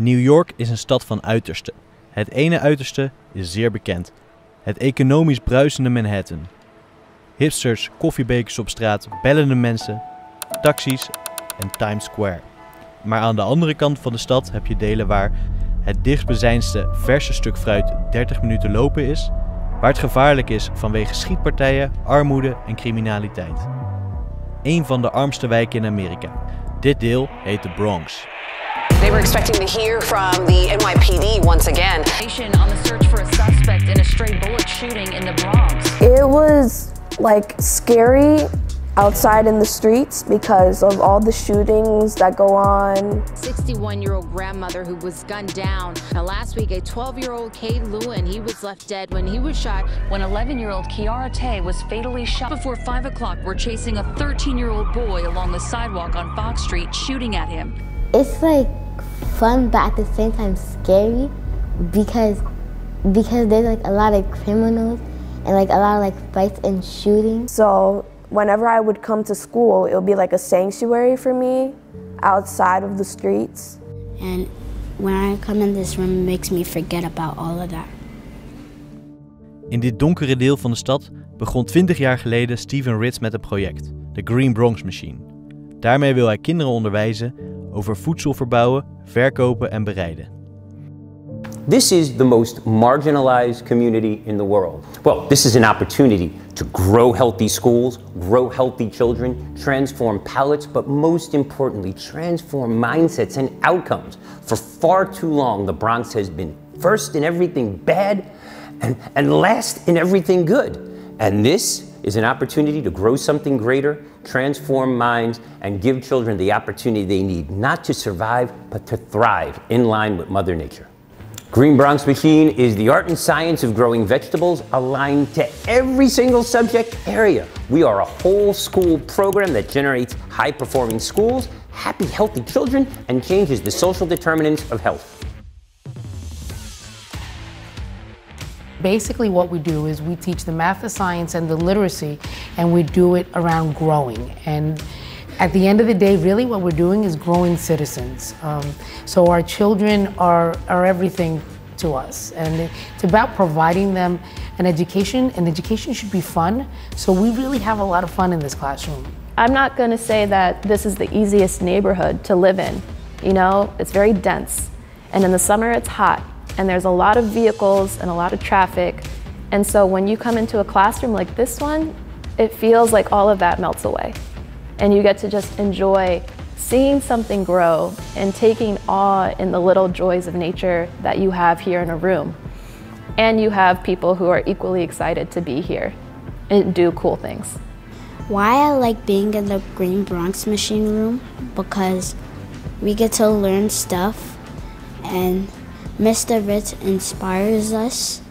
New York is een stad van uitersten. Het ene uiterste is zeer bekend. Het economisch bruisende Manhattan. Hipsters, koffiebekers op straat, bellende mensen, taxis en Times Square. Maar aan de andere kant van de stad heb je delen waar het dichtstbijzijnde verse stuk fruit 30 minuten lopen is, waar het gevaarlijk is vanwege schietpartijen, armoede en criminaliteit. Een van de armste wijken in Amerika. Dit deel heet de Bronx. They were expecting to hear from the NYPD once again. On the search for a suspect in a stray bullet shooting in the Bronx. It was like scary outside in the streets because of all the shootings that go on. 61-year-old grandmother who was gunned down. Now last week, a 12-year-old Cade Lewin, he was left dead when he was shot. When 11-year-old Kiara Tay was fatally shot. Before 5 o'clock, we're chasing a 13-year-old boy along the sidewalk on Fox Street, shooting at him. It's like fun, but at the same time scary because there's like a lot of criminals and like a lot of like fights and shooting. So whenever I would come to school, it would be like a sanctuary for me outside of the streets. And when I come in this room, it makes me forget about all of that. In dit donkere deel van de stad begon 20 jaar geleden Steven Ritz met een project, de Green Bronx Machine. Daarmee wil hij kinderen onderwijzen over voedsel verbouwen, verkopen en bereiden. This is the most marginalized community in the world. Well, this is an opportunity to grow healthy schools, grow healthy children, transform palates, but most importantly, transform mindsets and outcomes. For far too long, the Bronx has been first in everything bad and last in everything good. And this is an opportunity to grow something greater, transform minds, and give children the opportunity they need, not to survive, but to thrive in line with Mother Nature. Green Bronx Machine is the art and science of growing vegetables aligned to every single subject area. We are a whole school program that generates high-performing schools, happy, healthy children, and changes the social determinants of health. Basically what we do is we teach the math, the science, and the literacy, and we do it around growing. And at the end of the day, really what we're doing is growing citizens. So our children are everything to us. And it's about providing them an education, and education should be fun. So we really have a lot of fun in this classroom. I'm not going to say that this is the easiest neighborhood to live in. You know, it's very dense. And in the summer it's hot. And there's a lot of vehicles and a lot of traffic. And so when you come into a classroom like this one, it feels like all of that melts away. And you get to just enjoy seeing something grow and taking awe in the little joys of nature that you have here in a room. And you have people who are equally excited to be here and do cool things. Why I like being in the Green Bronx Machine room, because we get to learn stuff and Mr. Ritz inspires us.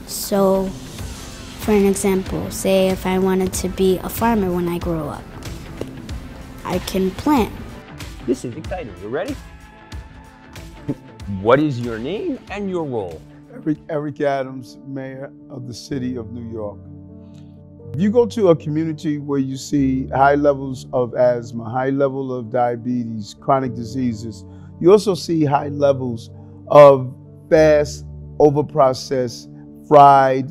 So, for an example, say if I wanted to be a farmer when I grow up, I can plant. This is exciting. You ready? What is your name and your role? Eric Adams, Mayor of the City of New York. If you go to a community where you see high levels of asthma, high level of diabetes, chronic diseases, you also see high levels of fast, overprocessed, fried,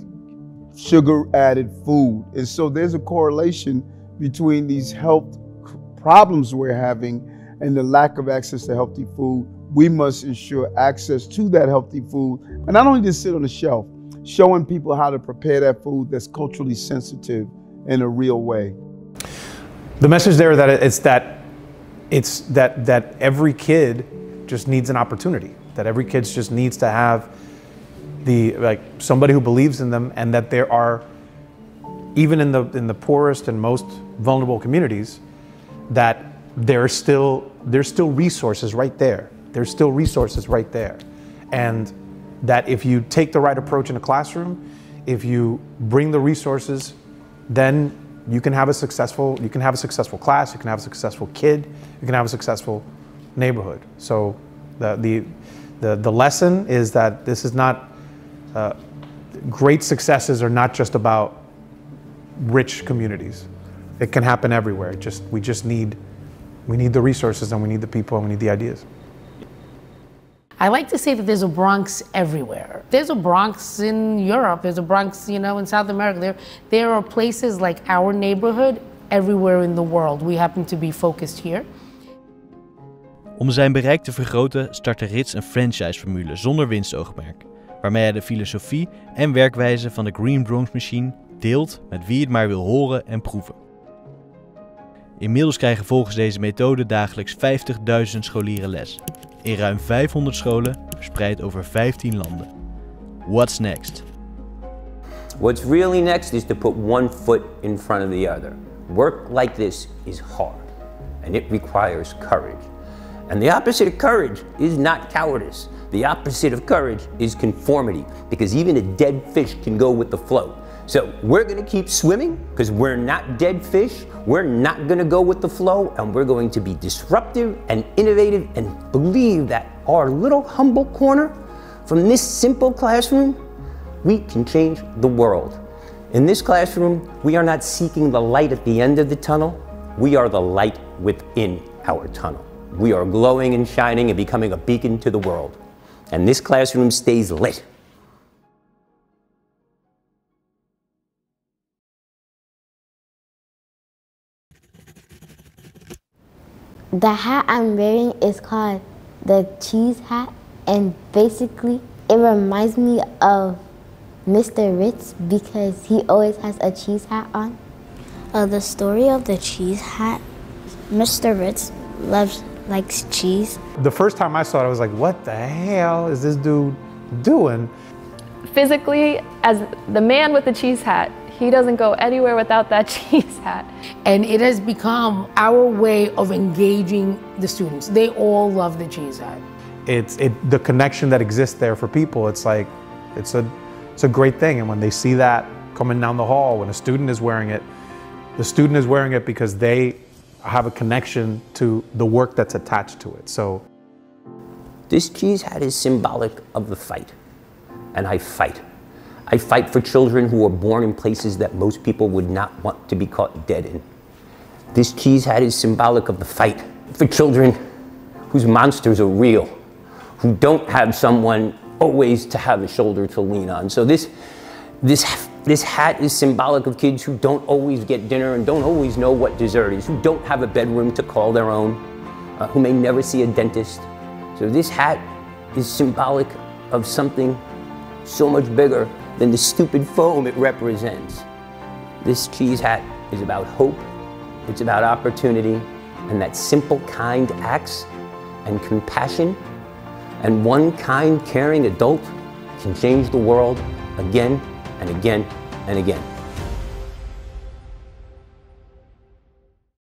sugar-added food. And so there's a correlation between these health problems we're having and the lack of access to healthy food. We must ensure access to that healthy food, and not only just sit on the shelf, showing people how to prepare that food that's culturally sensitive in a real way. The message there that every kid just needs an opportunity. That every kid just needs to have somebody who believes in them, and that there are, even in the poorest and most vulnerable communities, that there's still resources right there. There's still resources right there. And that if you take the right approach in a classroom, if you bring the resources, then you can have a successful class, you can have a successful kid, you can have a successful neighborhood. So the lesson is that this is not, great successes are not just about rich communities. It can happen everywhere. We need the resources, and we need the people, and we need the ideas. I like to say that there's a Bronx everywhere. There's a Bronx in Europe, there's a Bronx, you know, in South America. There are places like our neighborhood everywhere in the world. We happen to be focused here. Om zijn bereik te vergroten startte Ritz een franchise-formule zonder winstoogmerk, waarmee hij de filosofie en werkwijze van de Green Bronx Machine deelt met wie het maar wil horen en proeven. Inmiddels krijgen volgens deze methode dagelijks 50.000 scholieren les, in ruim 500 scholen verspreid over 15 landen. What's next? What's really next is to put one foot in front of the other. Work like this is hard, and it requires courage. And the opposite of courage is not cowardice. The opposite of courage is conformity, because even a dead fish can go with the flow. So we're going to keep swimming because we're not dead fish. We're not going to go with the flow, and we're going to be disruptive and innovative and believe that our little humble corner from this simple classroom, we can change the world. In this classroom, we are not seeking the light at the end of the tunnel. We are the light within our tunnel. We are glowing and shining and becoming a beacon to the world. And this classroom stays lit. The hat I'm wearing is called the cheese hat, and basically it reminds me of Mr. Ritz because he always has a cheese hat on. The story of the cheese hat, Mr. Ritz likes cheese. The first time I saw it, I was like, what the hell is this dude doing? Physically, as the man with the cheese hat, he doesn't go anywhere without that cheese hat. And it has become our way of engaging the students. They all love the cheese hat. It's the connection that exists there for people. It's like, it's a great thing. And when they see that coming down the hall, when a student is wearing it, the student is wearing it because they have a connection to the work that's attached to it. So this cheese hat is symbolic of the fight, and I fight. I fight for children who are born in places that most people would not want to be caught dead in. This cheese hat is symbolic of the fight for children whose monsters are real, who don't have someone always to have a shoulder to lean on. So this hat is symbolic of kids who don't always get dinner and don't always know what dessert is, who don't have a bedroom to call their own, who may never see a dentist. So this hat is symbolic of something so much bigger than the stupid foam it represents. This cheese hat is about hope, it's about opportunity, and that simple, kind acts and compassion, and one kind, caring adult can change the world again and again and again.